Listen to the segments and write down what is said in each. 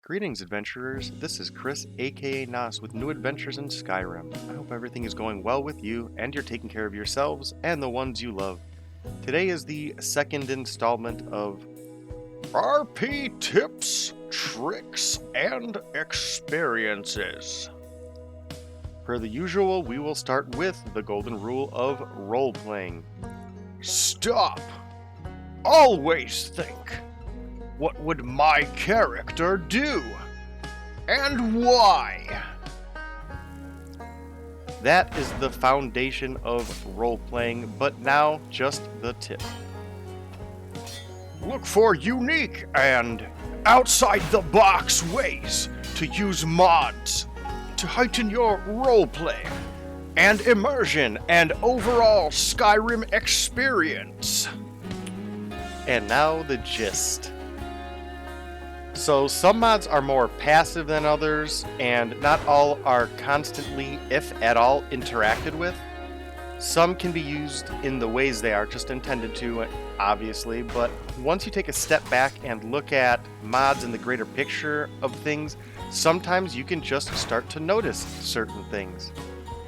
Greetings, adventurers. This is Chris, aka Nas, with new adventures in Skyrim. I hope everything is going well with you and you're taking care of yourselves and the ones you love. Today is the second installment of RP Tips, Tricks, and Experiences. Per the usual, we will start with the golden rule of role-playing. Stop! Always think! What would my character do? And why? That is the foundation of role-playing, but now just the tip. Look for unique and outside-the-box ways to use mods to heighten your roleplay and immersion and overall Skyrim experience. And now the gist. So some mods are more passive than others, and not all are constantly, if at all, interacted with. Some can be used in the ways they are just intended to, obviously, but once you take a step back and look at mods in the greater picture of things, sometimes you can just start to notice certain things.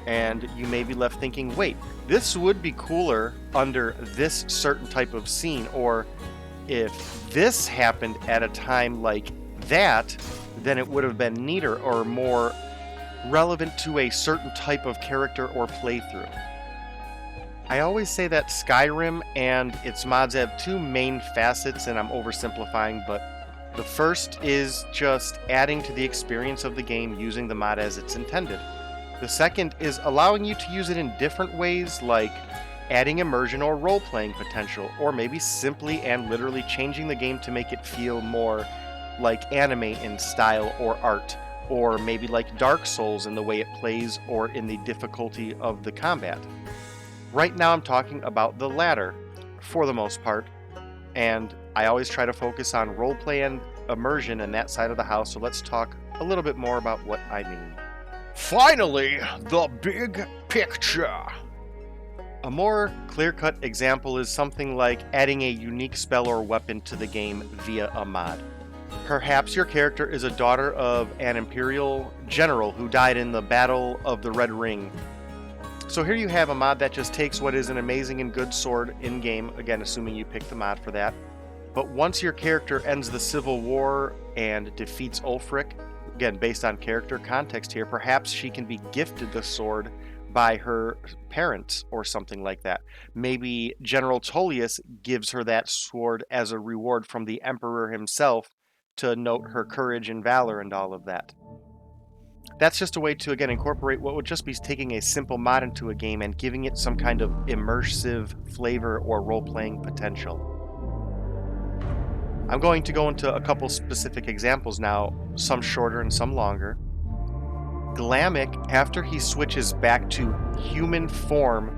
And you may be left thinking, wait, this would be cooler under this certain type of scene, or if this happened at a time like that, then it would have been neater or more relevant to a certain type of character or playthrough. I always say that Skyrim and its mods have two main facets, and I'm oversimplifying, but the first is just adding to the experience of the game using the mod as it's intended. The second is allowing you to use it in different ways, like adding immersion or role-playing potential, or maybe simply and literally changing the game to make it feel more like anime in style or art, or maybe like Dark Souls in the way it plays or in the difficulty of the combat. Right now I'm talking about the latter, for the most part, and I always try to focus on roleplay and immersion in that side of the house, so let's talk a little bit more about what I mean. Finally, the big picture. A more clear-cut example is something like adding a unique spell or weapon to the game via a mod. Perhaps your character is a daughter of an Imperial general who died in the Battle of the Red Ring. So here you have a mod that just takes what is an amazing and good sword in-game, again assuming you pick the mod for that, but once your character ends the Civil War and defeats Ulfric, again based on character context here, perhaps she can be gifted the sword by her parents or something like that. Maybe General Tullius gives her that sword as a reward from the Emperor himself to note her courage and valor and all of that. That's just a way to, again, incorporate what would just be taking a simple mod into a game and giving it some kind of immersive flavor or role-playing potential. I'm going to go into a couple specific examples now, some shorter and some longer. Glamik, after he switches back to human form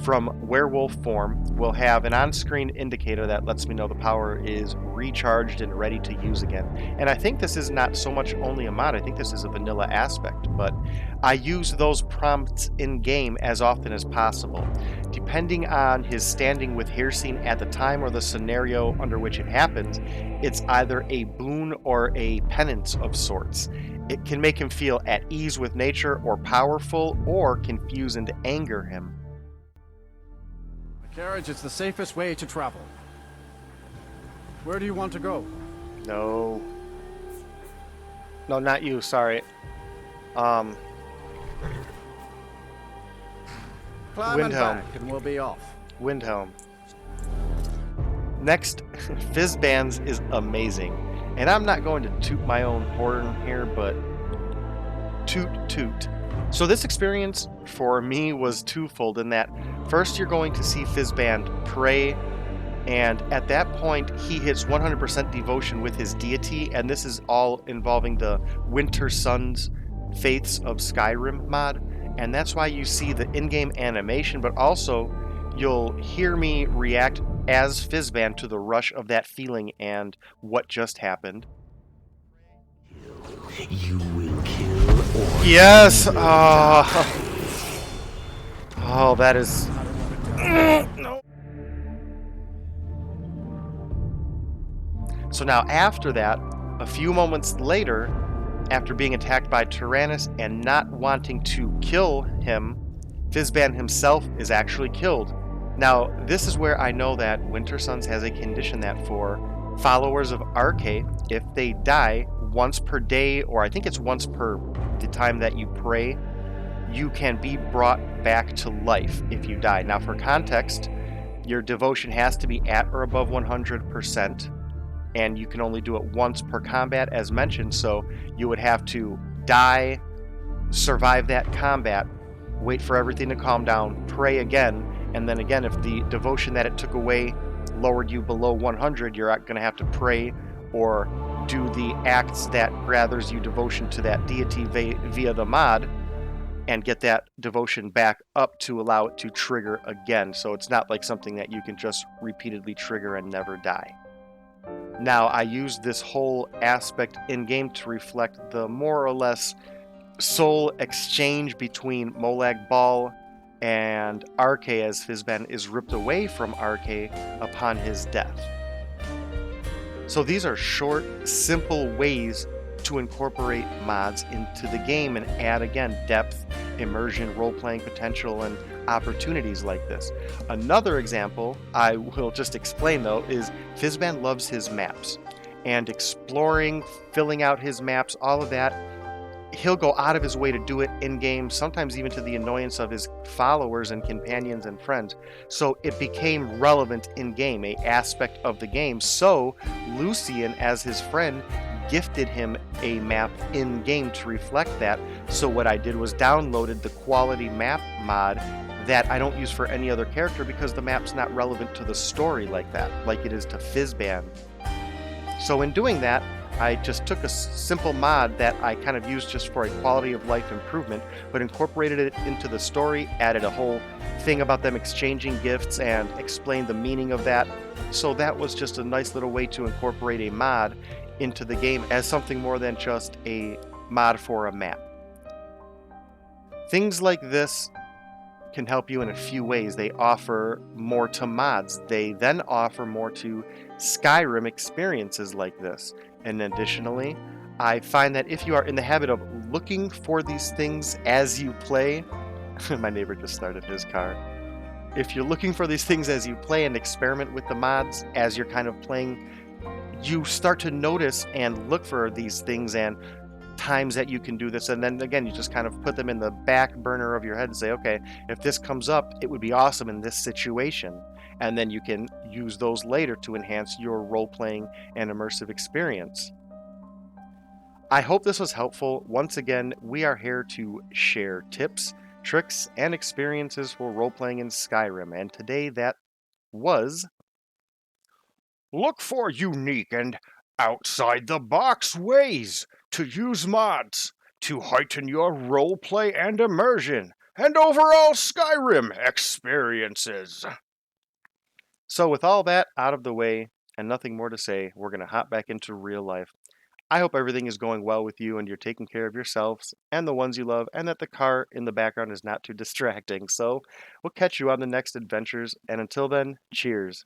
from werewolf form, will have an on-screen indicator that lets me know the power is recharged and ready to use again. And I think this is not so much only a mod, I think this is a vanilla aspect, but I use those prompts in-game as often as possible. Depending on his standing with Hircine at the time or the scenario under which it happens, it's either a boon or a penance of sorts. It can make him feel at ease with nature or powerful, or confuse and anger him. The carriage is the safest way to travel. Where do you want to go? No, not you, sorry. Climb and Windhelm. back and we'll be off. Windhelm. Next, Fizzband is amazing. And I'm not going to toot my own horn here, but toot toot. So this experience for me was twofold in that first you're going to see Fizzband pray, and at that point he hits 100% devotion with his deity, and this is all involving the Winter Sun's Faiths of Skyrim mod, and that's why you see the in-game animation, but also you'll hear me react as Fizzband to the rush of that feeling and what just happened. You will kill or Yes! Oh, that is... No. So now after that, A few moments later, after being attacked by Tyrannus and not wanting to kill him, Fizzband himself is actually killed. Now, this is where I know that Winter Suns has a condition that for followers of Arche, if they die once per day, or I think it's once per the time that you pray, you can be brought back to life if you die. Now, for context, your devotion has to be at or above 100%, and you can only do it once per combat, as mentioned, so you would have to die, survive that combat, wait for everything to calm down, pray again, and then again, if the devotion that it took away lowered you below 100, you're going to have to pray or do the acts that gathers you devotion to that deity via the mod and get that devotion back up to allow it to trigger again. So it's not like something that you can just repeatedly trigger and never die. Now, I use this whole aspect in-game to reflect the more or less soul exchange between Molag Bal and Arche as Fizzband is ripped away from Arche upon his death. So these are short, simple ways to incorporate mods into the game and add, again, depth, immersion, role-playing potential, and opportunities like this. Another example I will just explain, though, is Fizzband loves his maps. And exploring, filling out his maps, all of that, he'll go out of his way to do it in-game, sometimes even to the annoyance of his followers and companions and friends. So it became relevant in-game, a aspect of the game. So Lucian, as his friend, gifted him a map in-game to reflect that. So what I did was downloaded the quality map mod that I don't use for any other character because the map's not relevant to the story like that, like it is to Fizzband. So in doing that, I just took a simple mod that I kind of used just for a quality of life improvement, but incorporated it into the story, added a whole thing about them exchanging gifts and explained the meaning of that. So that was just a nice little way to incorporate a mod into the game as something more than just a mod for a map. Things like this can help you in a few ways. They offer more to mods. They then offer more to Skyrim experiences like this. And additionally, I find that if you are in the habit of looking for these things as you play, my neighbor just started his car. If you're looking for these things as you play and experiment with the mods as you're kind of playing, you start to notice and look for these things and times that you can do this, and then again you just kind of put them in the back burner of your head and say, okay, if this comes up, it would be awesome in this situation, and then you can use those later to enhance your role-playing and immersive experience. I hope this was helpful. Once again, we are here to share tips, tricks, and experiences for role-playing in Skyrim, and today that was Look for unique and outside-the-box ways to use mods to heighten your roleplay and immersion and overall Skyrim experiences. So with all that out of the way and nothing more to say, we're going to hop back into real life. I hope everything is going well with you and you're taking care of yourselves and the ones you love, and that the car in the background is not too distracting. So we'll catch you on the next adventures, and until then, cheers.